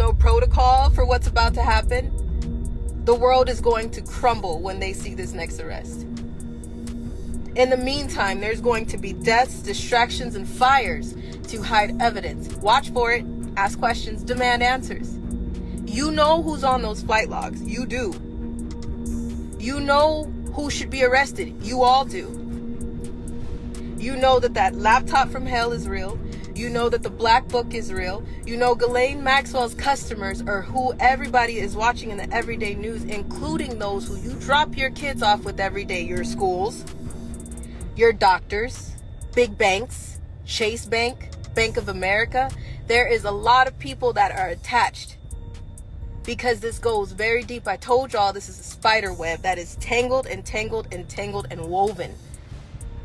no protocol for what's about to happen. The world is going to crumble when they see this next arrest. In the meantime, there's going to be deaths, distractions, and fires to hide evidence. Watch for it, ask questions, demand answers. You know who's on those flight logs. You do. You know who should be arrested. You all do. You know that laptop from hell is real. You know that the black book is real. You know Ghislaine Maxwell's customers are who everybody is watching in the everyday news, including those who you drop your kids off with every day. Your schools, your doctors, big banks, Chase Bank, Bank of America. There is a lot of people that are attached because this goes very deep. I told y'all this is a spider web that is tangled and tangled and tangled and woven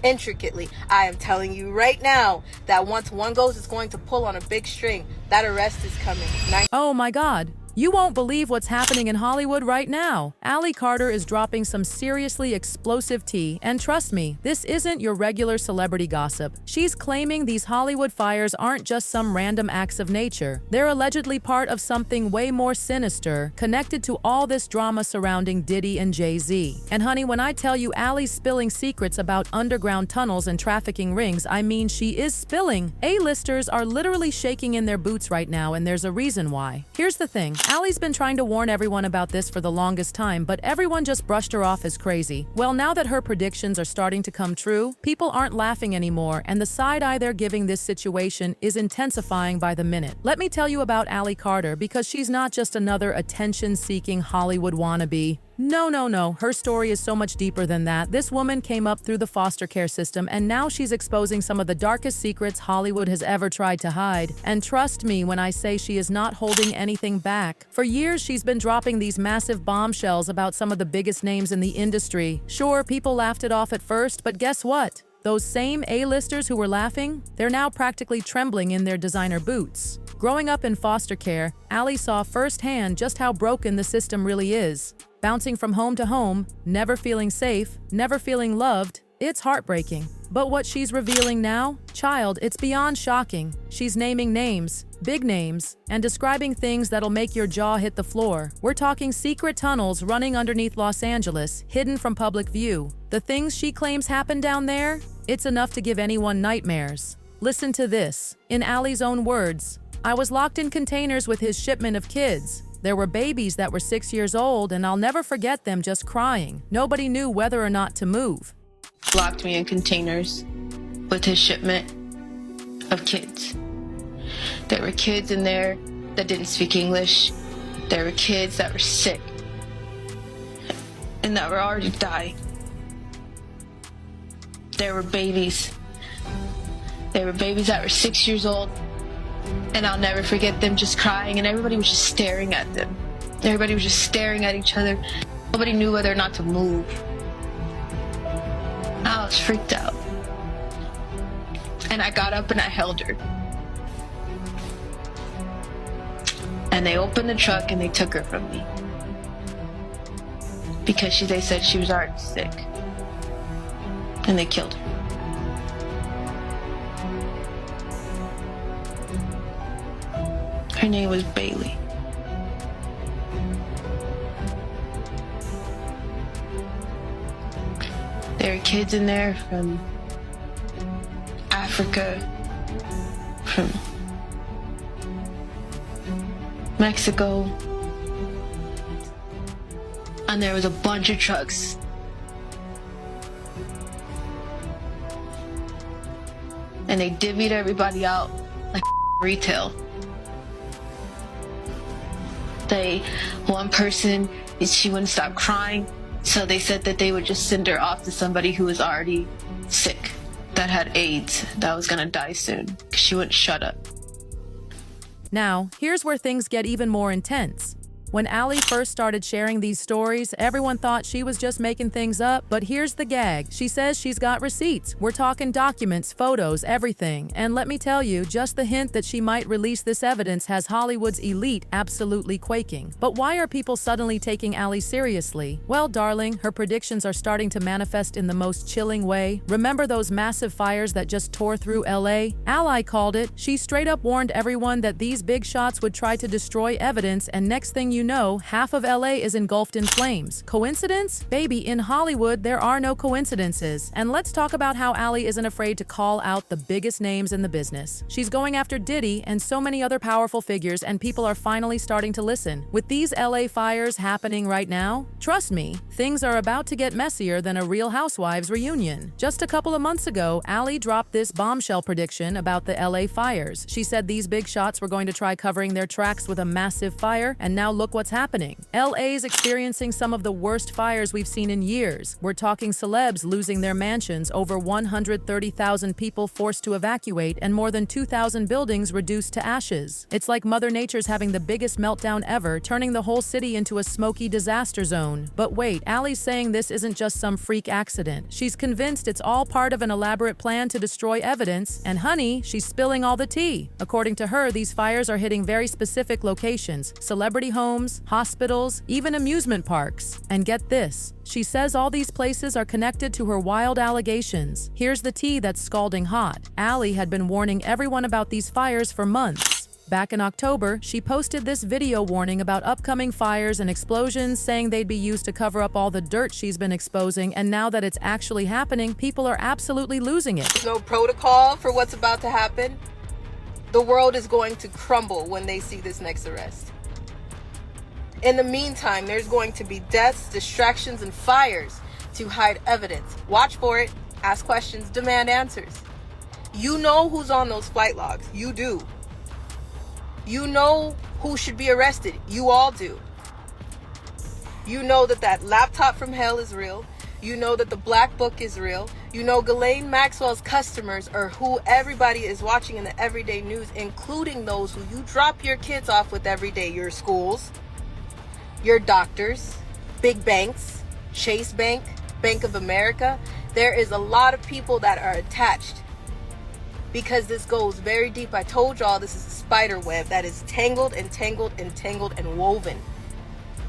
intricately. I am telling you right now that once one goes, it's going to pull on a big string. That arrest is coming. Oh my God. You won't believe what's happening in Hollywood right now. Ali Carter is dropping some seriously explosive tea, and trust me, this isn't your regular celebrity gossip. She's claiming these Hollywood fires aren't just some random acts of nature. They're allegedly part of something way more sinister, connected to all this drama surrounding Diddy and Jay Z. And honey, when I tell you Ali's spilling secrets about underground tunnels and trafficking rings, I mean she is spilling. A-listers are literally shaking in their boots right now, and there's a reason why. Here's the thing. Ali's been trying to warn everyone about this for the longest time, but everyone just brushed her off as crazy. Well, now that her predictions are starting to come true, people aren't laughing anymore, and the side eye they're giving this situation is intensifying by the minute. Let me tell you about Ali Carter, because she's not just another attention-seeking Hollywood wannabe. No. Her story is so much deeper than that. This woman came up through the foster care system, and now she's exposing some of the darkest secrets Hollywood has ever tried to hide. And trust me when I say she is not holding anything back. For years, she's been dropping these massive bombshells about some of the biggest names in the industry. Sure, people laughed it off at first, but guess what? Those same A-listers who were laughing, they're now practically trembling in their designer boots. Growing up in foster care, Ali saw firsthand just how broken the system really is. Bouncing from home to home, never feeling safe, never feeling loved, it's heartbreaking. But what she's revealing now? Child, it's beyond shocking. She's naming names, big names, and describing things that'll make your jaw hit the floor. We're talking secret tunnels running underneath Los Angeles, hidden from public view. The things she claims happened down there? It's enough to give anyone nightmares. Listen to this. In Ali's own words, "I was locked in containers with his shipment of kids. There were babies that were 6 years old, and I'll never forget them just crying. Nobody knew whether or not to move." Locked me in containers with his shipment of kids. There were kids in there that didn't speak English. There were kids that were sick and that were already dying. There were babies. There were babies that were 6 years old, and I'll never forget them just crying, and everybody was just staring at them. Everybody was just staring at each other. Nobody knew whether or not to move. I was freaked out. And I got up and I held her. And they opened the truck and they took her from me. Because they said she was already sick. And they killed her. Her name was Bailey. There are kids in there from Africa, from Mexico, and there was a bunch of trucks. And they divvied everybody out like retail. One person, she wouldn't stop crying, so they said that they would just send her off to somebody who was already sick, that had AIDS, that was gonna die soon, because she wouldn't shut up. Now, here's where things get even more intense. When Ali first started sharing these stories, everyone thought she was just making things up, but here's the gag. She says she's got receipts. We're talking documents, photos, everything. And let me tell you, just the hint that she might release this evidence has Hollywood's elite absolutely quaking. But why are people suddenly taking Ali seriously? Well, darling, her predictions are starting to manifest in the most chilling way. Remember those massive fires that just tore through LA? Ali called it. She straight up warned everyone that these big shots would try to destroy evidence, and next thing you know, half of LA is engulfed in flames. Coincidence? Baby, in Hollywood, there are no coincidences. And let's talk about how Ali isn't afraid to call out the biggest names in the business. She's going after Diddy and so many other powerful figures, and people are finally starting to listen. With these LA fires happening right now, trust me, things are about to get messier than a Real Housewives reunion. Just a couple of months ago, Ali dropped this bombshell prediction about the LA fires. She said these big shots were going to try covering their tracks with a massive fire, and now look what's happening. LA's experiencing some of the worst fires we've seen in years. We're talking celebs losing their mansions, over 130,000 people forced to evacuate, and more than 2,000 buildings reduced to ashes. It's like Mother Nature's having the biggest meltdown ever, turning the whole city into a smoky disaster zone. But wait, Ali's saying this isn't just some freak accident. She's convinced it's all part of an elaborate plan to destroy evidence, and honey, she's spilling all the tea. According to her, these fires are hitting very specific locations: celebrity homes, hospitals, even amusement parks. And get this, she says all these places are connected to her wild allegations. Here's the tea that's scalding hot. Ali had been warning everyone about these fires for months. Back in October, she posted this video warning about upcoming fires and explosions, saying they'd be used to cover up all the dirt she's been exposing, and now that it's actually happening, people are absolutely losing it. There's no protocol for what's about to happen. The world is going to crumble when they see this next arrest. In the meantime, there's going to be deaths, distractions, and fires to hide evidence. Watch for it, ask questions, demand answers. You know who's on those flight logs. You do. You know who should be arrested. You all do. You know that that laptop from hell is real. You know that the black book is real. You know Ghislaine Maxwell's customers are who everybody is watching in the everyday news, including those who you drop your kids off with every day. Your schools, your doctors, big banks, Chase Bank, Bank of America. There is a lot of people that are attached because this goes very deep. I told y'all this is a spider web that is tangled and tangled and tangled and woven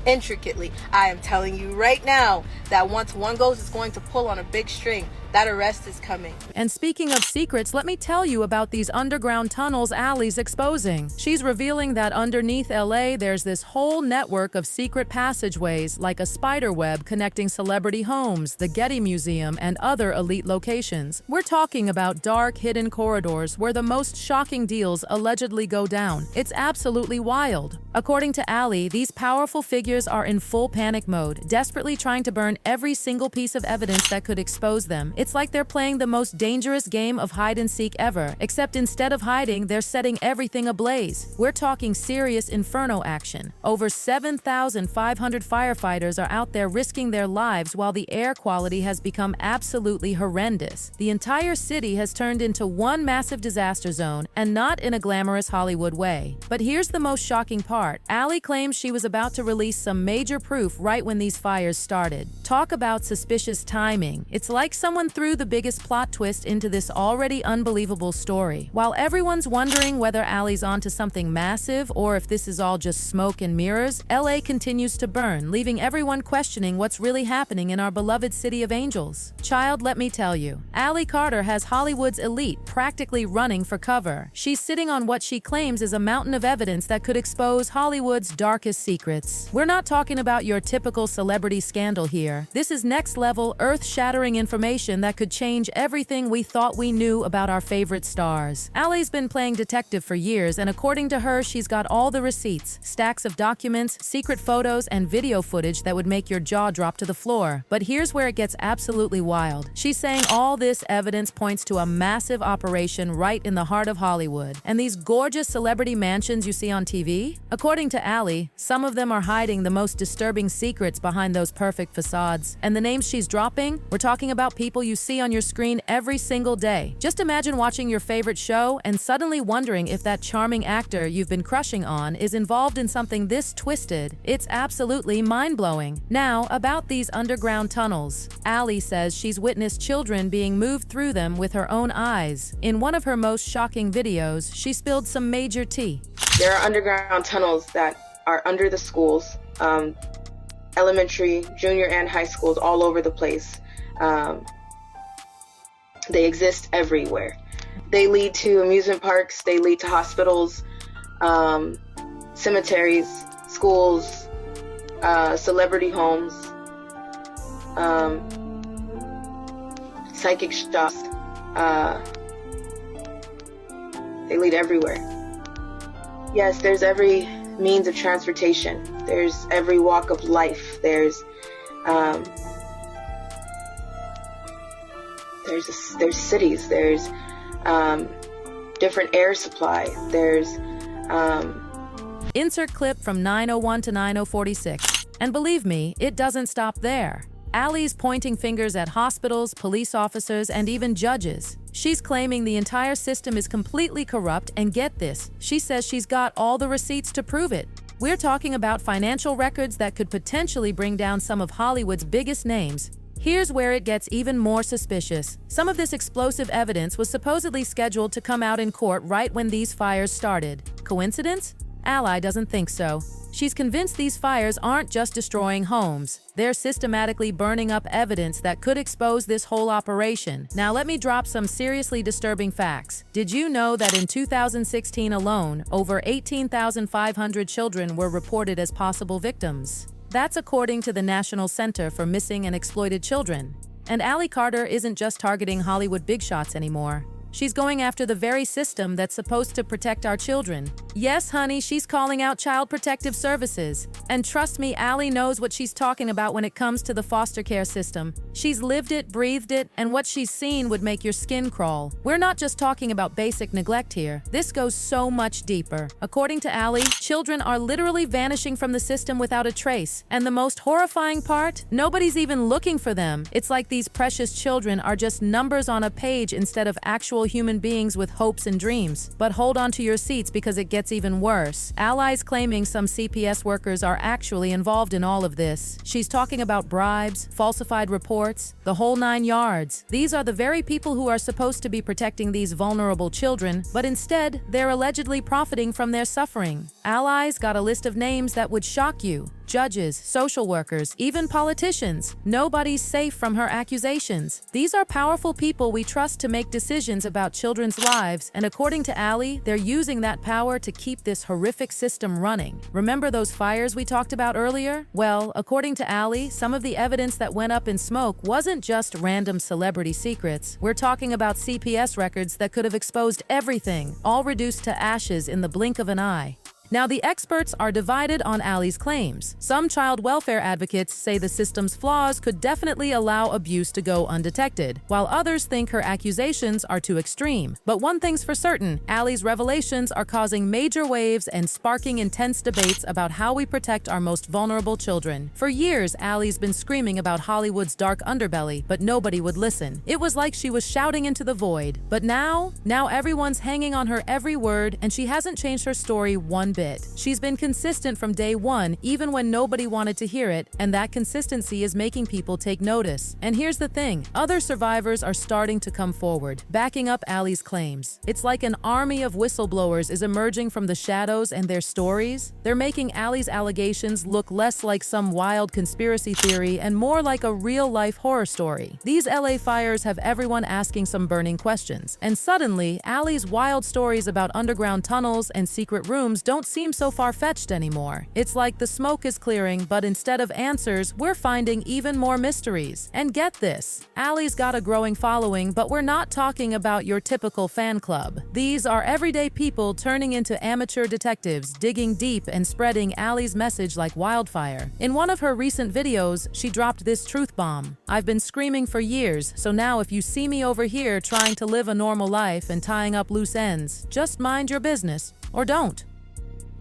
intricately. I am telling you right now that once one goes, it's going to pull on a big string. That arrest is coming. And speaking of secrets, let me tell you about these underground tunnels Ali's exposing. She's revealing that underneath LA, there's this whole network of secret passageways, like a spider web connecting celebrity homes, the Getty Museum, and other elite locations. We're talking about dark, hidden corridors where the most shocking deals allegedly go down. It's absolutely wild. According to Ali, these powerful figures are in full panic mode, desperately trying to burn every single piece of evidence that could expose them. It's like they're playing the most dangerous game of hide-and-seek ever, except instead of hiding, they're setting everything ablaze. We're talking serious inferno action. Over 7,500 firefighters are out there risking their lives while the air quality has become absolutely horrendous. The entire city has turned into one massive disaster zone, and not in a glamorous Hollywood way. But here's the most shocking part. Ali claims she was about to release some major proof right when these fires started. Talk about suspicious timing. It's like someone threw the biggest plot twist into this already unbelievable story. While everyone's wondering whether Ali's onto something massive or if this is all just smoke and mirrors, LA continues to burn, leaving everyone questioning what's really happening in our beloved city of angels. Child, let me tell you, Ali Carter has Hollywood's elite practically running for cover. She's sitting on what she claims is a mountain of evidence that could expose Hollywood's darkest secrets. We're not talking about your typical celebrity scandal here. This is next-level, earth-shattering information that could change everything we thought we knew about our favorite stars. Ali's been playing detective for years, and according to her, she's got all the receipts, stacks of documents, secret photos, and video footage that would make your jaw drop to the floor. But here's where it gets absolutely wild. She's saying all this evidence points to a massive operation right in the heart of Hollywood. And these gorgeous celebrity mansions you see on TV? According to Ali, some of them are hiding the most disturbing secrets behind those perfect facades. And the names she's dropping? We're talking about people you see on your screen every single day. Just imagine watching your favorite show and suddenly wondering if that charming actor you've been crushing on is involved in something this twisted. It's absolutely mind-blowing. Now, about these underground tunnels. Allie says she's witnessed children being moved through them with her own eyes. In one of her most shocking videos, she spilled some major tea. There are underground tunnels that are under the schools, elementary, junior, and high schools all over the place. They exist everywhere. They lead to amusement parks, they lead to hospitals, cemeteries, schools, celebrity homes, psychic shops. They lead everywhere. Yes, there's every means of transportation. There's every walk of life. There's cities. There's different air supply. There's Insert clip from 9:01 to 9:46. And believe me, it doesn't stop there. Allie's pointing fingers at hospitals, police officers, and even judges. She's claiming the entire system is completely corrupt, and get this, she says she's got all the receipts to prove it. We're talking about financial records that could potentially bring down some of Hollywood's biggest names. Here's where it gets even more suspicious. Some of this explosive evidence was supposedly scheduled to come out in court right when these fires started. Coincidence? Ally doesn't think so. She's convinced these fires aren't just destroying homes. They're systematically burning up evidence that could expose this whole operation. Now let me drop some seriously disturbing facts. Did you know that in 2016 alone, over 18,500 children were reported as possible victims? That's according to the National Center for Missing and Exploited Children. And Ally Carter isn't just targeting Hollywood big shots anymore. She's going after the very system that's supposed to protect our children. Yes, honey, she's calling out Child Protective Services. And trust me, Allie knows what she's talking about when it comes to the foster care system. She's lived it, breathed it, and what she's seen would make your skin crawl. We're not just talking about basic neglect here. This goes so much deeper. According to Allie, children are literally vanishing from the system without a trace. And the most horrifying part? Nobody's even looking for them. It's like these precious children are just numbers on a page instead of actual human beings with hopes and dreams. But hold on to your seats because it gets even worse. Allies claiming some CPS workers are actually involved in all of this. She's talking about bribes, falsified reports, the whole 9 yards. These are the very people who are supposed to be protecting these vulnerable children, but instead, they're allegedly profiting from their suffering. Allies got a list of names that would shock you. Judges, social workers, even politicians. Nobody's safe from her accusations. These are powerful people we trust to make decisions about children's lives, and according to Allie, they're using that power to keep this horrific system running. Remember those fires we talked about earlier? Well, according to Allie, some of the evidence that went up in smoke wasn't just random celebrity secrets. We're talking about CPS records that could have exposed everything, all reduced to ashes in the blink of an eye. Now, the experts are divided on Allie's claims. Some child welfare advocates say the system's flaws could definitely allow abuse to go undetected, while others think her accusations are too extreme. But one thing's for certain, Allie's revelations are causing major waves and sparking intense debates about how we protect our most vulnerable children. For years, Allie's been screaming about Hollywood's dark underbelly, but nobody would listen. It was like she was shouting into the void. But now everyone's hanging on her every word, and she hasn't changed her story one bit. She's been consistent from day one, even when nobody wanted to hear it, and that consistency is making people take notice. And here's the thing, other survivors are starting to come forward, backing up Allie's claims. It's like an army of whistleblowers is emerging from the shadows, and their stories, they're making Allie's allegations look less like some wild conspiracy theory and more like a real-life horror story. These LA fires have everyone asking some burning questions, and suddenly, Allie's wild stories about underground tunnels and secret rooms don't seem so far-fetched anymore. It's like the smoke is clearing, but instead of answers, we're finding even more mysteries. And get this, Allie's got a growing following, but we're not talking about your typical fan club. These are everyday people turning into amateur detectives, digging deep and spreading Allie's message like wildfire. In one of her recent videos, she dropped this truth bomb. I've been screaming for years, so now if you see me over here trying to live a normal life and tying up loose ends, just mind your business, or don't.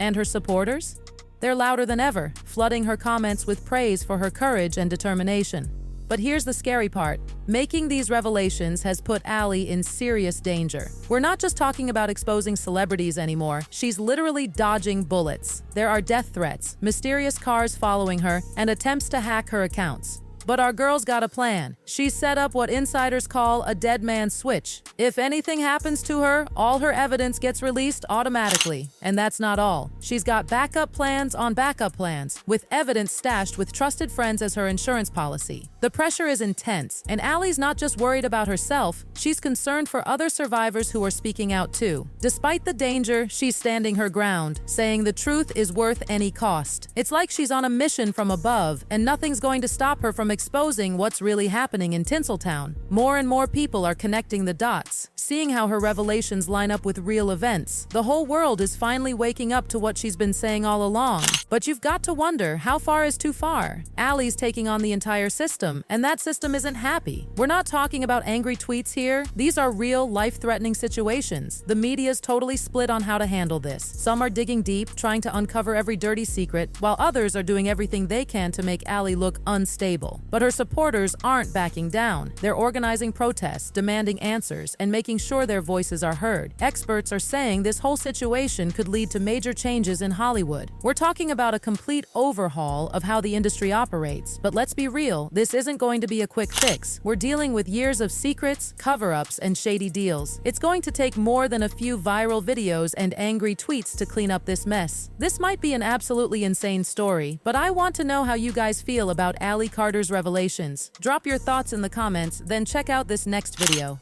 And her supporters? They're louder than ever, flooding her comments with praise for her courage and determination. But here's the scary part. Making these revelations has put Ali in serious danger. We're not just talking about exposing celebrities anymore. She's literally dodging bullets. There are death threats, mysterious cars following her, and attempts to hack her accounts. But our girl's got a plan. She's set up what insiders call a dead man's switch. If anything happens to her, all her evidence gets released automatically. And that's not all. She's got backup plans on backup plans, with evidence stashed with trusted friends as her insurance policy. The pressure is intense, and Ali's not just worried about herself, she's concerned for other survivors who are speaking out too. Despite the danger, she's standing her ground, saying the truth is worth any cost. It's like she's on a mission from above, and nothing's going to stop her from exposing what's really happening in Tinseltown. More and more people are connecting the dots, seeing how her revelations line up with real events. The whole world is finally waking up to what she's been saying all along. But you've got to wonder, how far is too far? Ali's taking on the entire system, and that system isn't happy. We're not talking about angry tweets here. These are real, life-threatening situations. The media's totally split on how to handle this. Some are digging deep, trying to uncover every dirty secret, while others are doing everything they can to make Ali look unstable. But her supporters aren't backing down. They're organizing protests, demanding answers, and making sure their voices are heard. Experts are saying this whole situation could lead to major changes in Hollywood. We're talking about a complete overhaul of how the industry operates. But let's be real, this isn't going to be a quick fix. We're dealing with years of secrets, cover-ups, and shady deals. It's going to take more than a few viral videos and angry tweets to clean up this mess. This might be an absolutely insane story, but I want to know how you guys feel about Ali Carter's revelations. Drop your thoughts in the comments, then check out this next video.